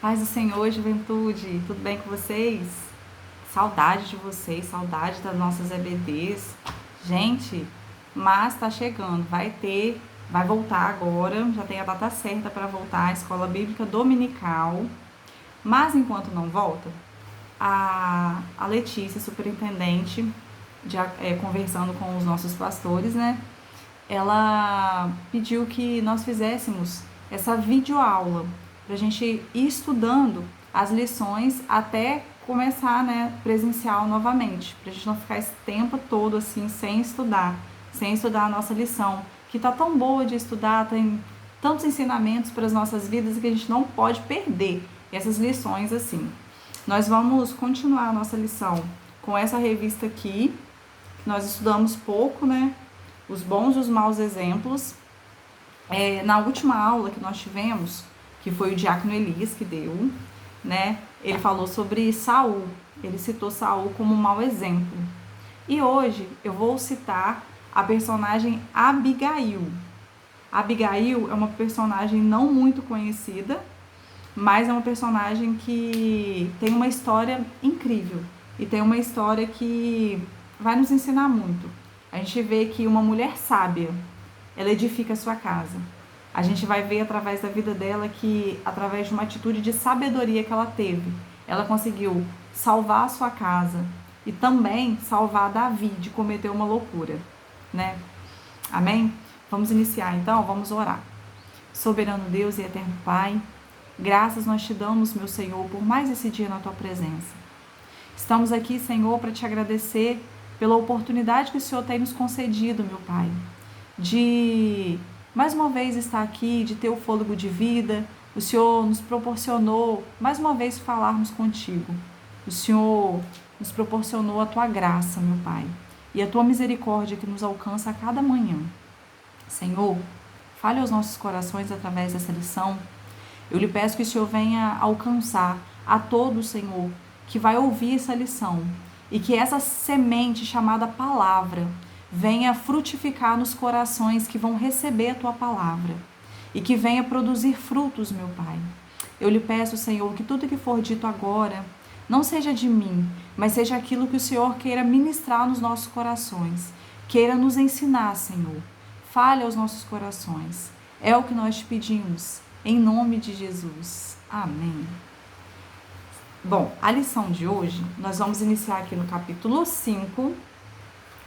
Paz do Senhor, juventude, tudo bem com vocês? Saudade de vocês, saudade das nossas EBDs. Gente, mas tá chegando, vai voltar agora, já tem a data certa para voltar a Escola Bíblica Dominical. Mas enquanto não volta, a Letícia, superintendente, conversando com os nossos pastores, né? Ela pediu que nós fizéssemos essa videoaula para a gente ir estudando as lições até começar, né, presencial novamente, para a gente não ficar esse tempo todo assim sem estudar a nossa lição, que tá tão boa de estudar, tem tantos ensinamentos para as nossas vidas que a gente não pode perder essas lições assim. Nós vamos continuar a nossa lição com essa revista aqui, que nós estudamos pouco, né? Os bons e os maus exemplos. Na última aula que nós tivemos, que foi o diácono Elias que deu, né? Ele falou sobre Saul, ele citou Saul como um mau exemplo. E hoje eu vou citar a personagem Abigail. Abigail é uma personagem não muito conhecida, mas é uma personagem que tem uma história incrível e tem uma história que vai nos ensinar muito. A gente vê que uma mulher sábia, ela edifica a sua casa. A gente vai ver através da vida dela que, através de uma atitude de sabedoria que ela teve, ela conseguiu salvar a sua casa e também salvar Davi de cometer uma loucura, né? Amém? Vamos iniciar então, vamos orar. Soberano Deus e eterno Pai, graças nós te damos, meu Senhor, por mais esse dia na tua presença. Estamos aqui, Senhor, para te agradecer pela oportunidade que o Senhor tem nos concedido, meu Pai, de mais uma vez estar aqui, de ter o fôlego de vida. O Senhor nos proporcionou mais uma vez falarmos contigo. O Senhor nos proporcionou a tua graça, meu Pai, e a tua misericórdia que nos alcança a cada manhã. Senhor, fale aos nossos corações através dessa lição. Eu lhe peço que o Senhor venha alcançar a todo, Senhor, que vai ouvir essa lição, e que essa semente chamada palavra venha frutificar nos corações que vão receber a tua palavra e que venha produzir frutos, meu Pai. Eu lhe peço, Senhor, que tudo que for dito agora não seja de mim, mas seja aquilo que o Senhor queira ministrar nos nossos corações, queira nos ensinar, Senhor. Fale aos nossos corações. É o que nós te pedimos, em nome de Jesus. Amém. Bom, a lição de hoje, nós vamos iniciar aqui no capítulo 5,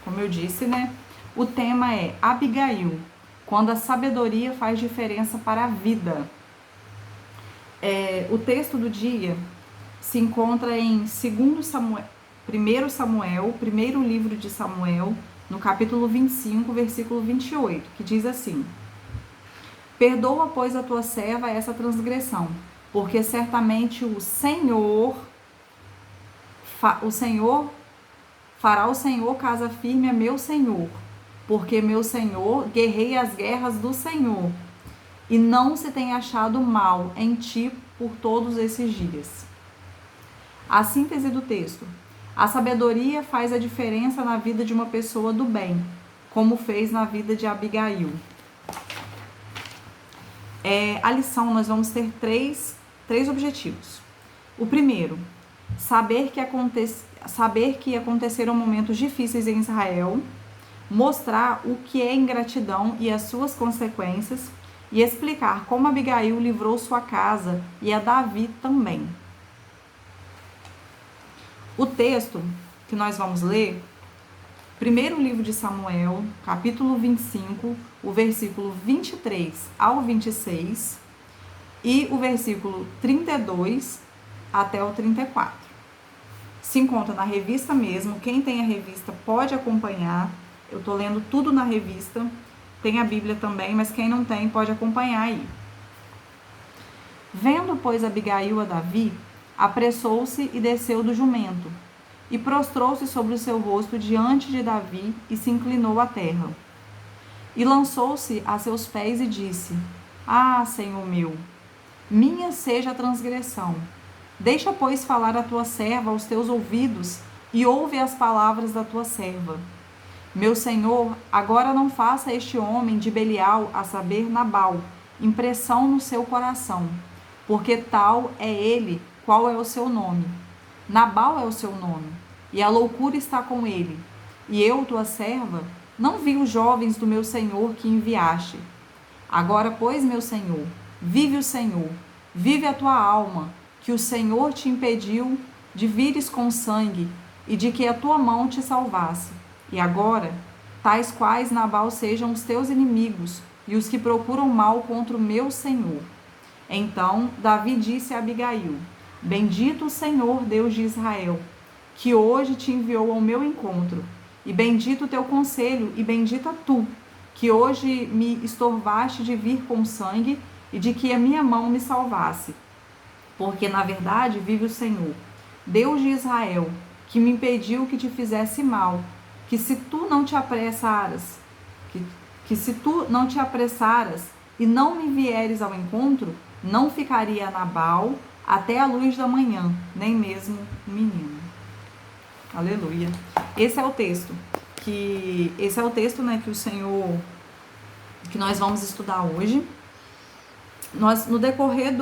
como eu disse, né? O tema é Abigail, quando a sabedoria faz diferença para a vida. O texto do dia se encontra em 1 Samuel, primeiro livro de Samuel, no capítulo 25, versículo 28, que diz assim: Perdoa, pois, a tua serva essa transgressão, porque certamente fará o Senhor casa firme a meu Senhor, porque meu Senhor guerreia as guerras do Senhor, e não se tem achado mal em ti por todos esses dias. A síntese do texto: a sabedoria faz a diferença na vida de uma pessoa do bem, como fez na vida de Abigail. A lição, nós vamos ter três objetivos. O primeiro, saber que aconteceram momentos difíceis em Israel, mostrar o que é ingratidão e as suas consequências, e explicar como Abigail livrou sua casa e a Davi também. O texto que nós vamos ler, primeiro livro de Samuel, capítulo 25, o versículo 23 ao 26 e o versículo 32 até o 34. Se encontra na revista mesmo, quem tem a revista pode acompanhar. Eu estou lendo tudo na revista, tem a Bíblia também, mas quem não tem pode acompanhar aí. Vendo, pois, Abigail a Davi, apressou-se e desceu do jumento, e prostrou-se sobre o seu rosto diante de Davi e se inclinou à terra. E lançou-se a seus pés e disse: Ah, Senhor meu, minha seja a transgressão. Deixa, pois, falar a tua serva aos teus ouvidos e ouve as palavras da tua serva. Meu Senhor, agora não faça este homem de Belial, a saber, Nabal, impressão no seu coração, porque tal é ele, qual é o seu nome. Nabal é o seu nome, e a loucura está com ele. E eu, tua serva, não vi os jovens do meu senhor que enviaste. Agora, pois, meu senhor, vive o Senhor, vive a tua alma, que o Senhor te impediu de vires com sangue e de que a tua mão te salvasse. E agora, tais quais Nabal sejam os teus inimigos e os que procuram mal contra o meu senhor. Então Davi disse a Abigail: Bendito o Senhor, Deus de Israel, que hoje te enviou ao meu encontro, e bendito o teu conselho, e bendita tu, que hoje me estorvaste de vir com sangue, e de que a minha mão me salvasse. Porque, na verdade, vive o Senhor, Deus de Israel, que me impediu que te fizesse mal, que se tu não te apressaras, que se tu não te apressaras e não me vieres ao encontro, não ficaria Nabal até a luz da manhã, nem mesmo o menino. Aleluia. Esse é o texto que o Senhor, que nós vamos estudar hoje. No decorrer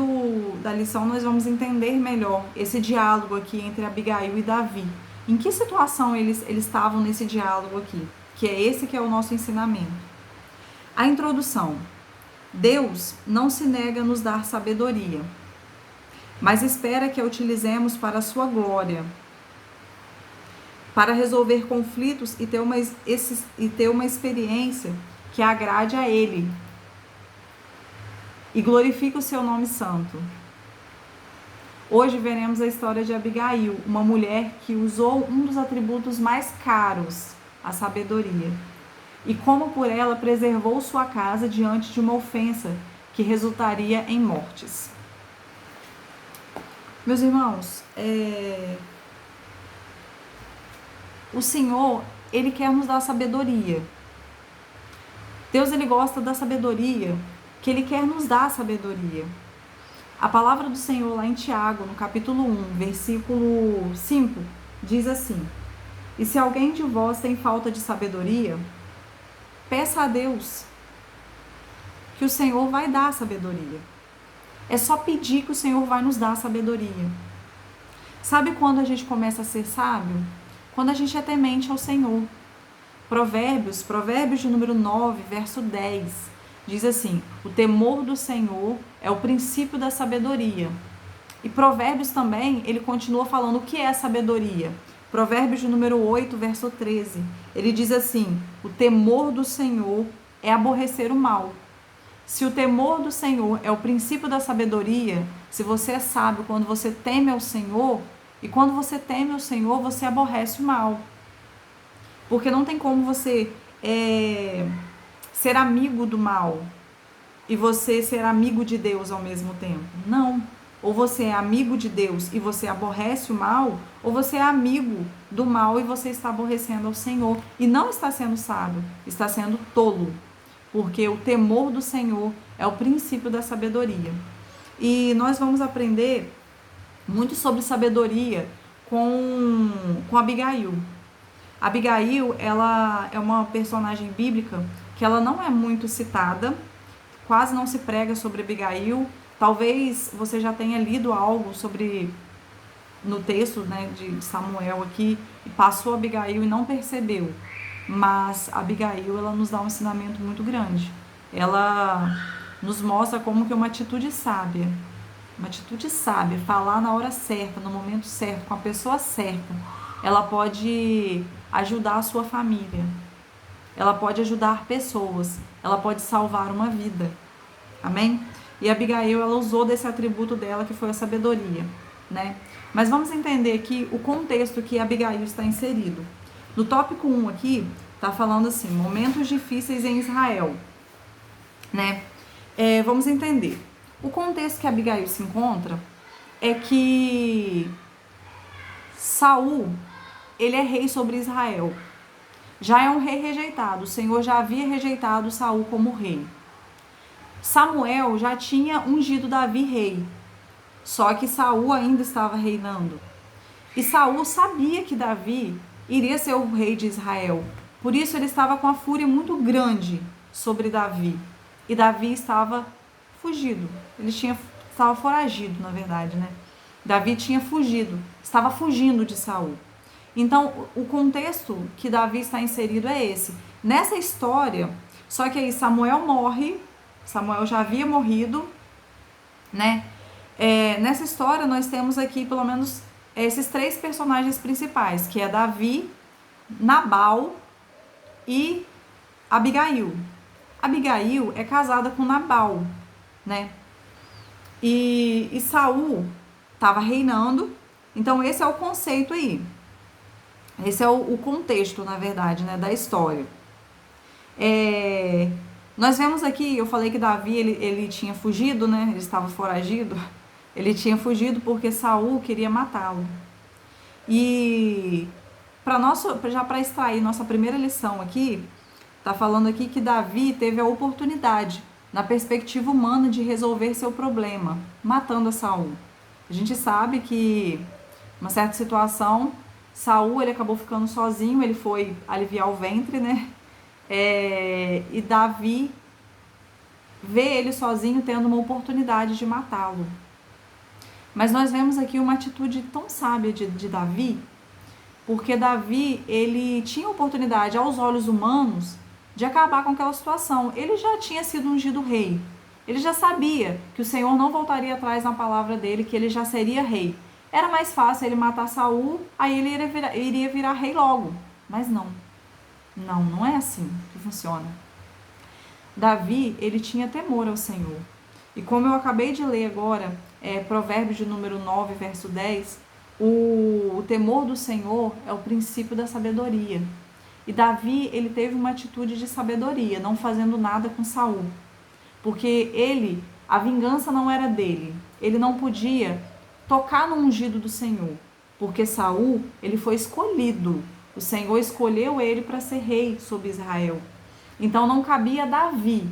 da lição, nós vamos entender melhor esse diálogo aqui entre Abigail e Davi. Em que situação eles estavam nesse diálogo aqui? Que é esse que é o nosso ensinamento. A introdução. Deus não se nega a nos dar sabedoria, mas espera que a utilizemos para a sua glória, para resolver conflitos e ter uma experiência que agrade a Ele e glorifique o seu nome santo. Hoje veremos a história de Abigail, uma mulher que usou um dos atributos mais caros, a sabedoria, e como por ela preservou sua casa diante de uma ofensa que resultaria em mortes. Meus irmãos, o Senhor, Ele quer nos dar sabedoria. Deus, Ele gosta da sabedoria, que Ele quer nos dar sabedoria. A palavra do Senhor lá em Tiago, no capítulo 1, versículo 5, diz assim: E se alguém de vós tem falta de sabedoria, peça a Deus, que o Senhor vai dar sabedoria. É só pedir que o Senhor vai nos dar sabedoria. Sabe quando a gente começa a ser sábio? Quando a gente é temente ao Senhor. Provérbios de número 9, verso 10, diz assim: o temor do Senhor é o princípio da sabedoria. E Provérbios também, ele continua falando o que é a sabedoria. Provérbios de número 8, verso 13, ele diz assim: o temor do Senhor é aborrecer o mal. Se o temor do Senhor é o princípio da sabedoria, se você é sábio quando você teme ao Senhor, e quando você teme ao Senhor, você aborrece o mal. Porque não tem como você ser amigo do mal e você ser amigo de Deus ao mesmo tempo. Não. Ou você é amigo de Deus e você aborrece o mal, ou você é amigo do mal e você está aborrecendo ao Senhor. E não está sendo sábio, está sendo tolo. Porque o temor do Senhor é o princípio da sabedoria. E nós vamos aprender muito sobre sabedoria com Abigail. Abigail, ela é uma personagem bíblica que ela não é muito citada, quase não se prega sobre Abigail. Talvez você já tenha lido algo no texto, né, de Samuel aqui, e passou Abigail e não percebeu. Mas Abigail, ela nos dá um ensinamento muito grande. Ela nos mostra como que uma atitude sábia, falar na hora certa, no momento certo, com a pessoa certa, ela pode ajudar a sua família, ela pode ajudar pessoas, ela pode salvar uma vida. Amém? E Abigail, ela usou desse atributo dela, que foi a sabedoria, né? Mas vamos entender aqui o contexto que Abigail está inserido. No tópico 1 aqui, tá falando assim: momentos difíceis em Israel, né? Vamos entender. O contexto que Abigail se encontra é que Saul, ele é rei sobre Israel. Já é um rei rejeitado. O Senhor já havia rejeitado Saul como rei. Samuel já tinha ungido Davi rei. Só que Saul ainda estava reinando. E Saul sabia que Davi iria ser o rei de Israel. Por isso ele estava com a fúria muito grande sobre Davi. E Davi estava fugido. Ele tinha estava foragido, na verdade, né? Davi tinha fugido, estava fugindo de Saul. Então, o contexto que Davi está inserido é esse. Nessa história, só que aí Samuel morre, Samuel já havia morrido, né? Nessa história, nós temos aqui, pelo menos, esses três personagens principais, que é Davi, Nabal e Abigail. Abigail é casada com Nabal, né? E Saul estava reinando. Então, esse é o conceito aí. Esse é o contexto, na verdade, né, da história. Nós vemos aqui, eu falei que Davi, ele tinha fugido, né? Ele estava foragido. Ele tinha fugido porque Saul queria matá-lo. E já para extrair nossa primeira lição aqui, tá falando aqui que Davi teve a oportunidade, na perspectiva humana, de resolver seu problema, matando a Saul. A gente sabe que, uma certa situação, Saul, ele acabou ficando sozinho, ele foi aliviar o ventre, né? E Davi vê ele sozinho tendo uma oportunidade de matá-lo. Mas nós vemos aqui uma atitude tão sábia de Davi, porque Davi, ele tinha oportunidade, aos olhos humanos, de acabar com aquela situação. Ele já tinha sido ungido rei. Ele já sabia que o Senhor não voltaria atrás na palavra dele, que ele já seria rei. Era mais fácil ele matar Saul, aí ele iria virar rei logo. Mas não. Não é assim que funciona. Davi, ele tinha temor ao Senhor. E como eu acabei de ler agora, Provérbios de número 9, verso 10, o temor do Senhor é o princípio da sabedoria. E Davi, ele teve uma atitude de sabedoria, não fazendo nada com Saul. Porque a vingança não era dele. Ele não podia tocar no ungido do Senhor. Porque Saul, ele foi escolhido. O Senhor escolheu ele para ser rei sobre Israel. Então não cabia a Davi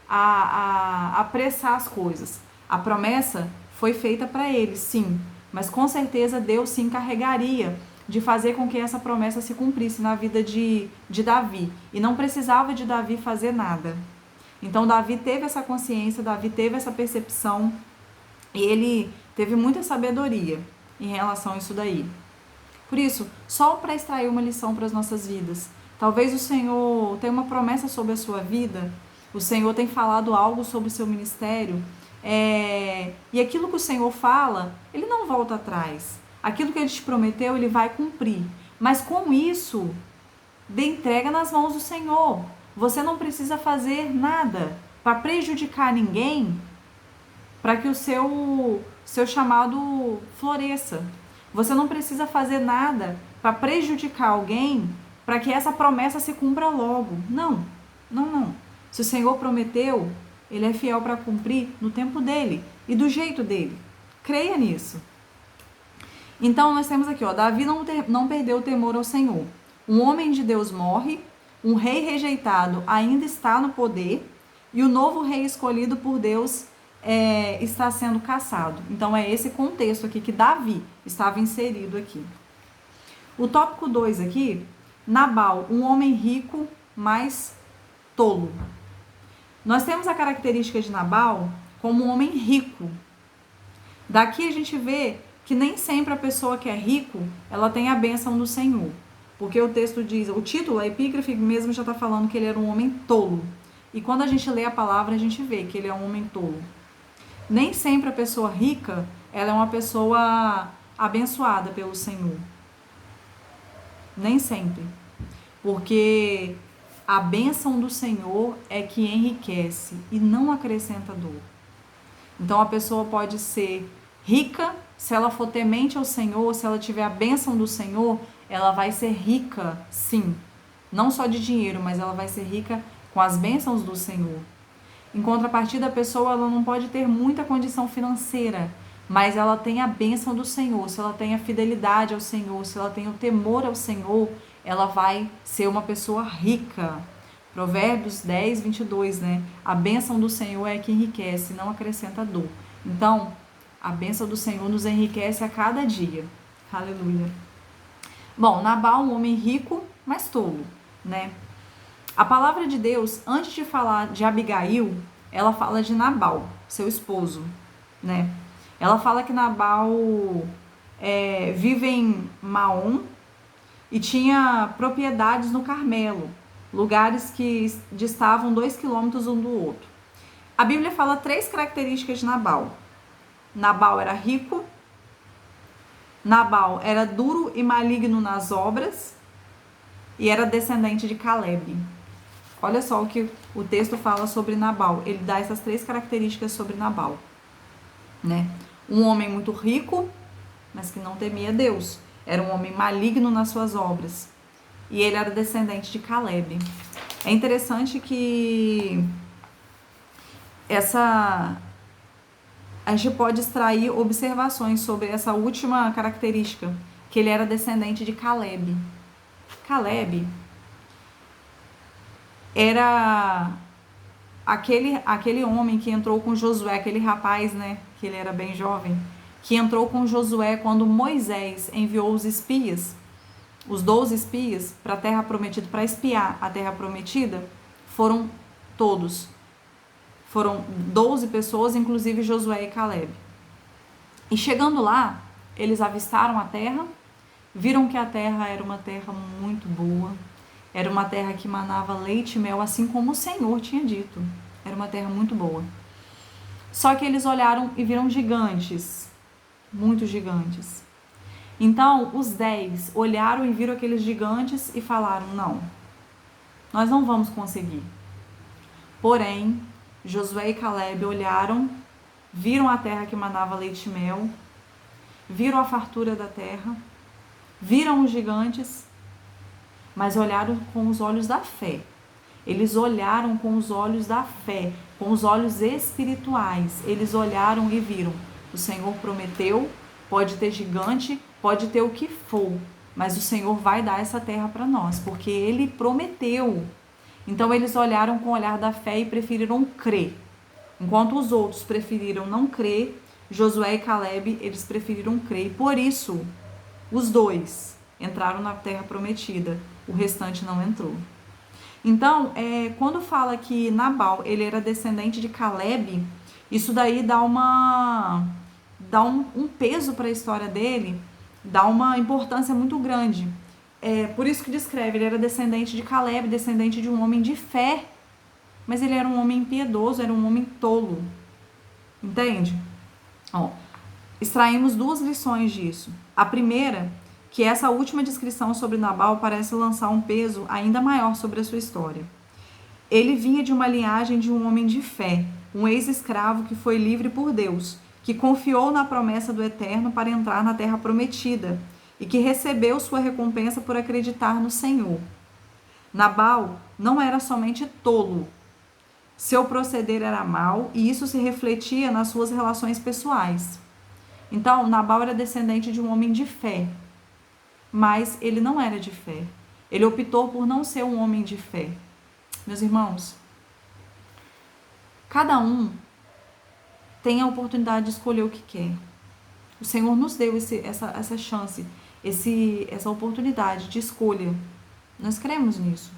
a apressar as coisas. A promessa foi feita para ele, sim. Mas com certeza Deus se encarregaria de fazer com que essa promessa se cumprisse na vida de Davi. E não precisava de Davi fazer nada. Então Davi teve essa consciência, Davi teve essa percepção. E ele teve muita sabedoria em relação a isso daí. Por isso, só para extrair uma lição para as nossas vidas. Talvez o Senhor tenha uma promessa sobre a sua vida. O Senhor tem falado algo sobre o seu ministério. E aquilo que o Senhor fala, Ele não volta atrás. Aquilo que Ele te prometeu, Ele vai cumprir. Mas com isso, dê entrega nas mãos do Senhor. Você não precisa fazer nada para prejudicar ninguém, para que o seu chamado floresça. Você não precisa fazer nada para prejudicar alguém, para que essa promessa se cumpra logo. Não. Se o Senhor prometeu, Ele é fiel para cumprir no tempo dele e do jeito dele. Creia nisso. Então, nós temos aqui, Davi não perdeu o temor ao Senhor. Um homem de Deus morre, um rei rejeitado ainda está no poder, e o novo rei escolhido por Deus está sendo caçado. Então, é esse contexto aqui que Davi estava inserido aqui. O tópico 2 aqui, Nabal, um homem rico, mas tolo. Nós temos a característica de Nabal como um homem rico. Daqui a gente vê que nem sempre a pessoa que é rico, ela tem a bênção do Senhor. Porque o texto diz, o título, a epígrafe mesmo já está falando que ele era um homem tolo. E quando a gente lê a palavra, a gente vê que ele é um homem tolo. Nem sempre a pessoa rica, ela é uma pessoa abençoada pelo Senhor. Nem sempre. Porque a bênção do Senhor é que enriquece e não acrescenta dor. Então a pessoa pode ser rica, se ela for temente ao Senhor, se ela tiver a bênção do Senhor, ela vai ser rica, sim. Não só de dinheiro, mas ela vai ser rica com as bênçãos do Senhor. Em contrapartida, a pessoa ela não pode ter muita condição financeira, mas ela tem a bênção do Senhor. Se ela tem a fidelidade ao Senhor, se ela tem o temor ao Senhor, ela vai ser uma pessoa rica. Provérbios 10, 22, né? A bênção do Senhor é que enriquece, não acrescenta dor. Então, a bênção do Senhor nos enriquece a cada dia. Aleluia. Bom, Nabal, um homem rico, mas tolo, né? A palavra de Deus, antes de falar de Abigail, ela fala de Nabal, seu esposo. né? Ela fala que Nabal vive em Maom e tinha propriedades no Carmelo, lugares que distavam 2 quilômetros um do outro. A Bíblia fala 3 características de Nabal. Nabal era rico, Nabal era duro e maligno nas obras e era descendente de Caleb. Olha só o que o texto fala sobre Nabal. Ele dá essas 3 características sobre Nabal, né? Um homem muito rico, mas que não temia Deus. Era um homem maligno nas suas obras. E ele era descendente de Caleb. É interessante que a gente pode extrair observações sobre essa última característica, que ele era descendente de Caleb. Caleb era aquele homem que entrou com Josué, aquele rapaz, né, que ele era bem jovem, que entrou com Josué quando Moisés enviou os espias, os 12 espias, para a terra prometida, para espiar a terra prometida. Foram 12 pessoas, inclusive Josué e Caleb. E chegando lá, eles avistaram a terra, viram que a terra era uma terra muito boa, era uma terra que manava leite e mel, assim como o Senhor tinha dito. Era uma terra muito boa. Só que eles olharam e viram gigantes, muitos gigantes. Então, os 10 olharam e viram aqueles gigantes e falaram: não, nós não vamos conseguir. Porém, Josué e Caleb olharam, viram a terra que manava leite e mel, viram a fartura da terra, viram os gigantes, mas olharam com os olhos da fé. Eles olharam com os olhos da fé, com os olhos espirituais. Eles olharam e viram: o Senhor prometeu, pode ter gigante, pode ter o que for, mas o Senhor vai dar essa terra para nós, porque Ele prometeu. Então eles olharam com o olhar da fé e preferiram crer. Enquanto os outros preferiram não crer, Josué e Caleb, eles preferiram crer. E por isso, os 2 entraram na terra prometida, o restante não entrou. Então, quando fala que Nabal ele era descendente de Caleb, isso daí dá um peso para a história dele, dá uma importância muito grande. Por isso que descreve, ele era descendente de Caleb, descendente de um homem de fé, mas ele era um homem impiedoso, era um homem tolo. Entende? Extraímos 2 lições disso. A primeira, que essa última descrição sobre Nabal parece lançar um peso ainda maior sobre a sua história. Ele vinha de uma linhagem de um homem de fé, um ex-escravo que foi livre por Deus, que confiou na promessa do Eterno para entrar na terra prometida e que recebeu sua recompensa por acreditar no Senhor. Nabal não era somente tolo, seu proceder era mau e isso se refletia nas suas relações pessoais. Então, Nabal era descendente de um homem de fé, mas ele não era de fé. Ele optou por não ser um homem de fé. Meus irmãos, cada um tem a oportunidade de escolher o que quer. O Senhor nos deu essa chance, essa oportunidade de escolha. Nós cremos nisso.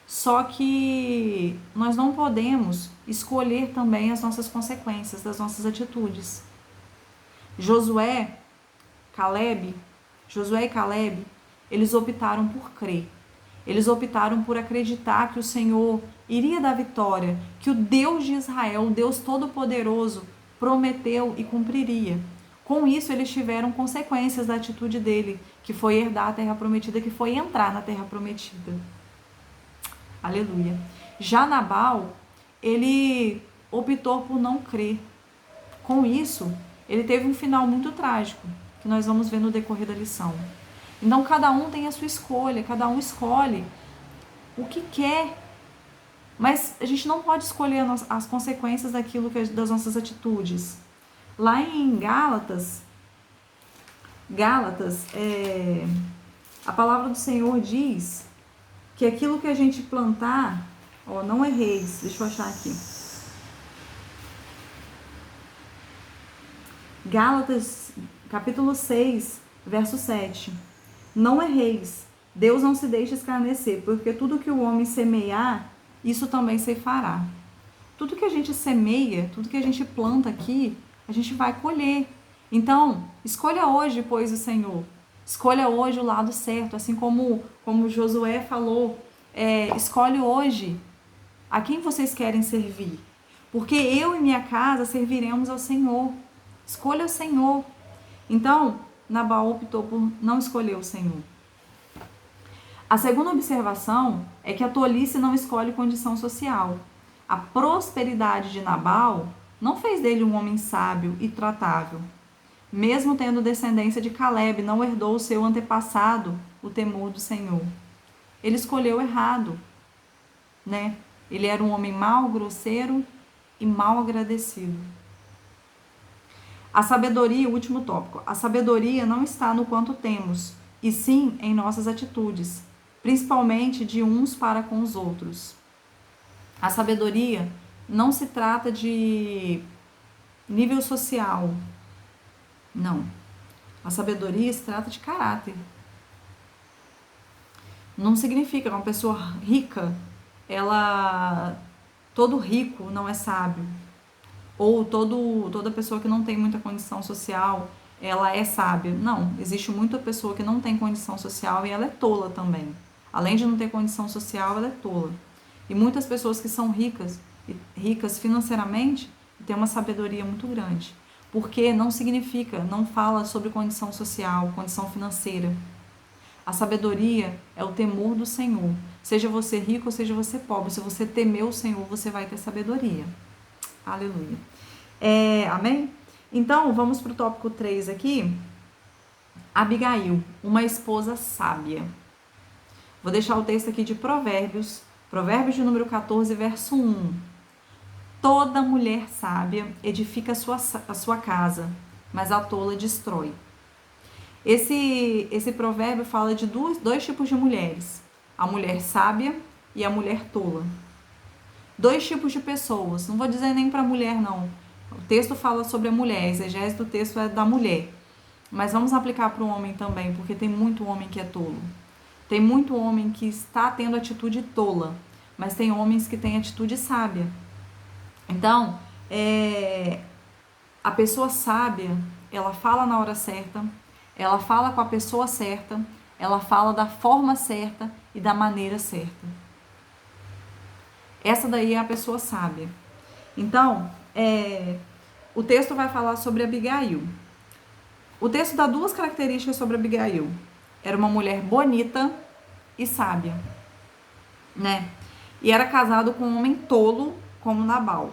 Só que nós não podemos escolher também as nossas consequências das nossas atitudes. Josué e Caleb, eles optaram por crer. Eles optaram por acreditar que o Senhor iria dar vitória, que o Deus de Israel, o Deus Todo-Poderoso, prometeu e cumpriria. Com isso, eles tiveram consequências da atitude dele, que foi herdar a terra prometida, que foi entrar na terra prometida. Aleluia. Já Nabal, ele optou por não crer. Com isso, ele teve um final muito trágico, que nós vamos ver no decorrer da lição. Então, cada um tem a sua escolha, cada um escolhe o que quer. Mas a gente não pode escolher as consequências daquilo das nossas atitudes. Lá em Gálatas, a palavra do Senhor diz que aquilo que a gente plantar, não erreis, deixa eu achar aqui. Gálatas, capítulo 6, verso 7. Não erreis, Deus não se deixa escarnecer, porque tudo que o homem semear, isso também se fará. Tudo que a gente semeia, tudo que a gente planta aqui, a gente vai colher. Então, escolha hoje, pois, o Senhor. Escolha hoje o lado certo, assim como Josué falou, escolhe hoje a quem vocês querem servir. Porque eu e minha casa serviremos ao Senhor. Escolha o Senhor. Então, Nabal optou por não escolher o Senhor. A segunda observação é que a tolice não escolhe condição social. A prosperidade de Nabal não fez dele um homem sábio e tratável. Mesmo tendo descendência de Caleb, não herdou o seu antepassado o temor do Senhor. Ele escolheu errado, né? Ele era um homem mau, grosseiro e mal agradecido. A sabedoria, o último tópico. A sabedoria não está no quanto temos, e sim em nossas atitudes, principalmente de uns para com os outros. A sabedoria não se trata de nível social. Não. A sabedoria se trata de caráter. Não significa que uma pessoa rica, todo rico não é sábio. Ou toda pessoa que não tem muita condição social, ela é sábia. Não, existe muita pessoa que não tem condição social e ela é tola também. Além de não ter condição social, ela é tola. E muitas pessoas que são ricas financeiramente, têm uma sabedoria muito grande. Porque não significa, não fala sobre condição social, condição financeira. A sabedoria é o temor do Senhor. Seja você rico ou seja você pobre, se você temer o Senhor, você vai ter sabedoria. Aleluia. Amém? Então, vamos para o tópico 3 aqui. Abigail, uma esposa sábia. Vou deixar o texto aqui de Provérbios de número 14, verso 1. Toda mulher sábia edifica a sua casa, mas a tola destrói. Esse provérbio fala de dois tipos de mulheres. A mulher sábia e a mulher tola. Dois tipos de pessoas. Não vou dizer nem para mulher, não. O texto fala sobre a mulher. A exegese do texto é da mulher. Mas vamos aplicar para o homem também, porque tem muito homem que é tolo. Tem muito homem que está tendo atitude tola, mas tem homens que têm atitude sábia. Então, a pessoa sábia, ela fala na hora certa, ela fala com a pessoa certa, ela fala da forma certa e da maneira certa. Essa daí é a pessoa sábia. Então, o texto vai falar sobre Abigail. O texto dá duas características sobre Abigail. Era uma mulher bonita e sábia, né? E era casado com um homem tolo como Nabal.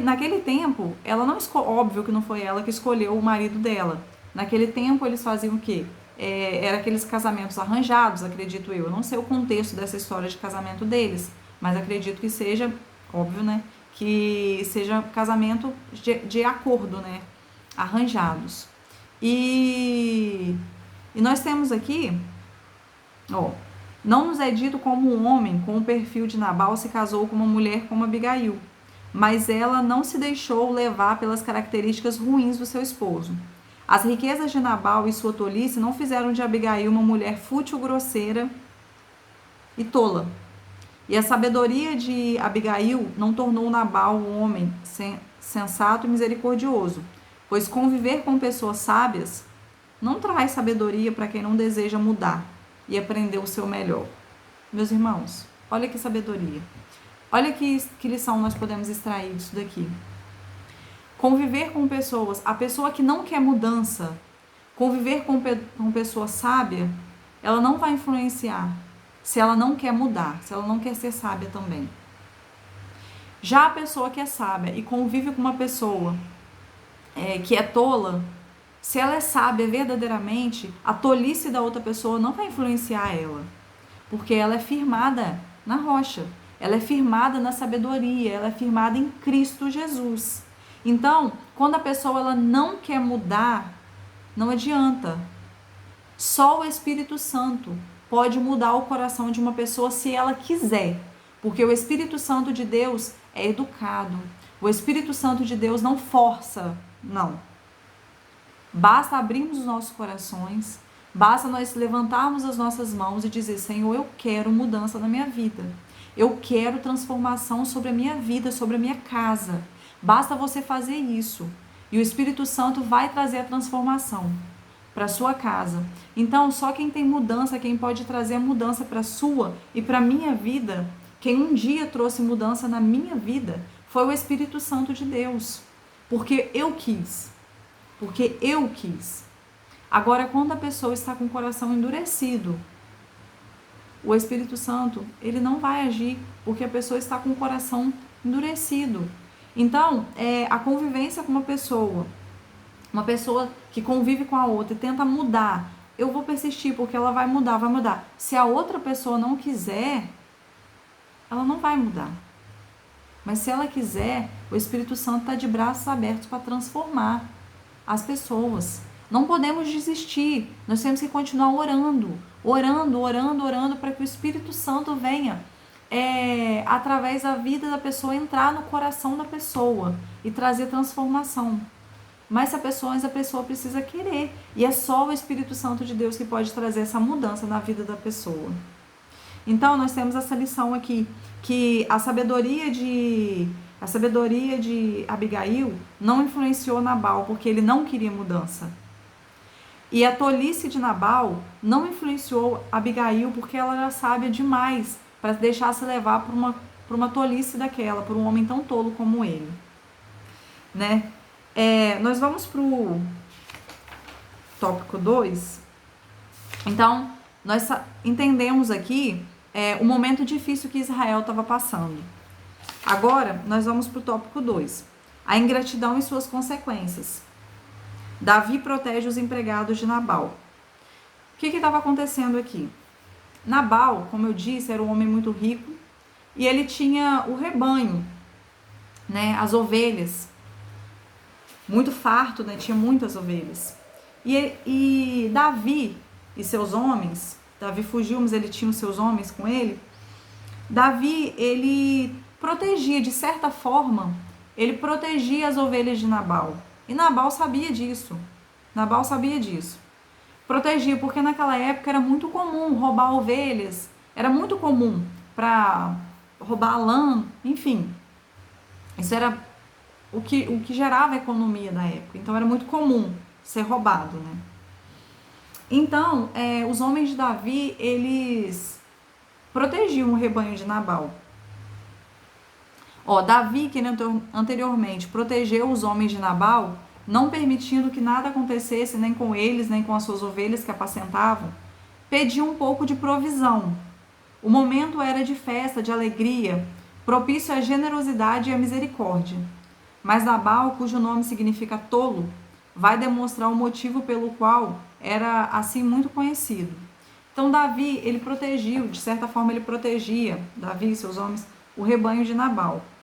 Naquele tempo, ela não óbvio que não foi ela que escolheu o marido dela. Naquele tempo, eles faziam o quê? Era aqueles casamentos arranjados, acredito eu. Eu não sei o contexto dessa história de casamento deles, mas acredito que seja, óbvio, né? Que seja casamento de acordo, né? Arranjados. E nós temos aqui, não nos é dito como um homem com o perfil de Nabal se casou com uma mulher como Abigail, mas ela não se deixou levar pelas características ruins do seu esposo. As riquezas de Nabal e sua tolice não fizeram de Abigail uma mulher fútil, grosseira e tola. E a sabedoria de Abigail não tornou Nabal um homem sensato e misericordioso, pois conviver com pessoas sábias não traz sabedoria para quem não deseja mudar e aprender o seu melhor. Meus irmãos, olha que sabedoria. Olha que lição nós podemos extrair disso daqui. Conviver com pessoas, a pessoa que não quer mudança, conviver com pessoa sábia, ela não vai influenciar se ela não quer mudar, se ela não quer ser sábia também. Já a pessoa que é sábia e convive com uma pessoa que é tola, se ela é sábia verdadeiramente, a tolice da outra pessoa não vai influenciar ela, porque ela é firmada na rocha, ela é firmada na sabedoria, ela é firmada em Cristo Jesus. Então, quando a pessoa ela não quer mudar, não adianta. Só o Espírito Santo pode mudar o coração de uma pessoa se ela quiser, porque o Espírito Santo de Deus é educado. O Espírito Santo de Deus não força, não. Basta abrirmos os nossos corações, basta nós levantarmos as nossas mãos e dizer: Senhor, eu quero mudança na minha vida. Eu quero transformação sobre a minha vida, sobre a minha casa. Basta você fazer isso. E o Espírito Santo vai trazer a transformação para sua casa. Então, só quem tem mudança, quem pode trazer a mudança para sua e para minha vida, quem um dia trouxe mudança na minha vida, foi o Espírito Santo de Deus. Porque eu quis. Porque eu quis. Agora, quando a pessoa está com o coração endurecido, o Espírito Santo, ele não vai agir, porque a pessoa está com o coração endurecido. Então, a convivência com uma pessoa que convive com a outra e tenta mudar, eu vou persistir, porque ela vai mudar, vai mudar. Se a outra pessoa não quiser, ela não vai mudar. Mas se ela quiser, o Espírito Santo está de braços abertos para transformar as pessoas. Não podemos desistir, nós temos que continuar orando para que o Espírito Santo venha através da vida da pessoa, entrar no coração da pessoa e trazer transformação. Mas a pessoa precisa querer, e é só o Espírito Santo de Deus que pode trazer essa mudança na vida da pessoa. Então nós temos essa lição aqui, que a sabedoria de Abigail não influenciou Nabal, porque ele não queria mudança. E a tolice de Nabal não influenciou Abigail, porque ela era sábia demais para deixar se levar por uma tolice daquela, por um homem tão tolo como ele. Né? Nós vamos para o tópico 2. Então, nós entendemos aqui o momento difícil que Israel estava passando. Agora, nós vamos para o tópico 2. A ingratidão e suas consequências. Davi protege os empregados de Nabal. O que estava acontecendo aqui? Nabal, como eu disse, era um homem muito rico e ele tinha o rebanho, né, as ovelhas, muito farto, né, tinha muitas ovelhas. E Davi e seus homens, Davi fugiu, mas ele tinha os seus homens com ele. Davi, ele protegia, de certa forma, ele protegia as ovelhas de Nabal. E Nabal sabia disso. Protegia, porque naquela época era muito comum roubar ovelhas. Era muito comum para roubar lã, enfim. Isso era o que gerava a economia da época. Então era muito comum ser roubado, né? Então, os homens de Davi, eles protegiam o rebanho de Nabal. Davi, que anteriormente protegeu os homens de Nabal, não permitindo que nada acontecesse nem com eles, nem com as suas ovelhas que apacentavam, pediu um pouco de provisão. O momento era de festa, de alegria, propício à generosidade e à misericórdia. Mas Nabal, cujo nome significa tolo, vai demonstrar o motivo pelo qual era assim muito conhecido. Então Davi, ele protegia, de certa forma ele protegia, Davi e seus homens, o rebanho de Nabal.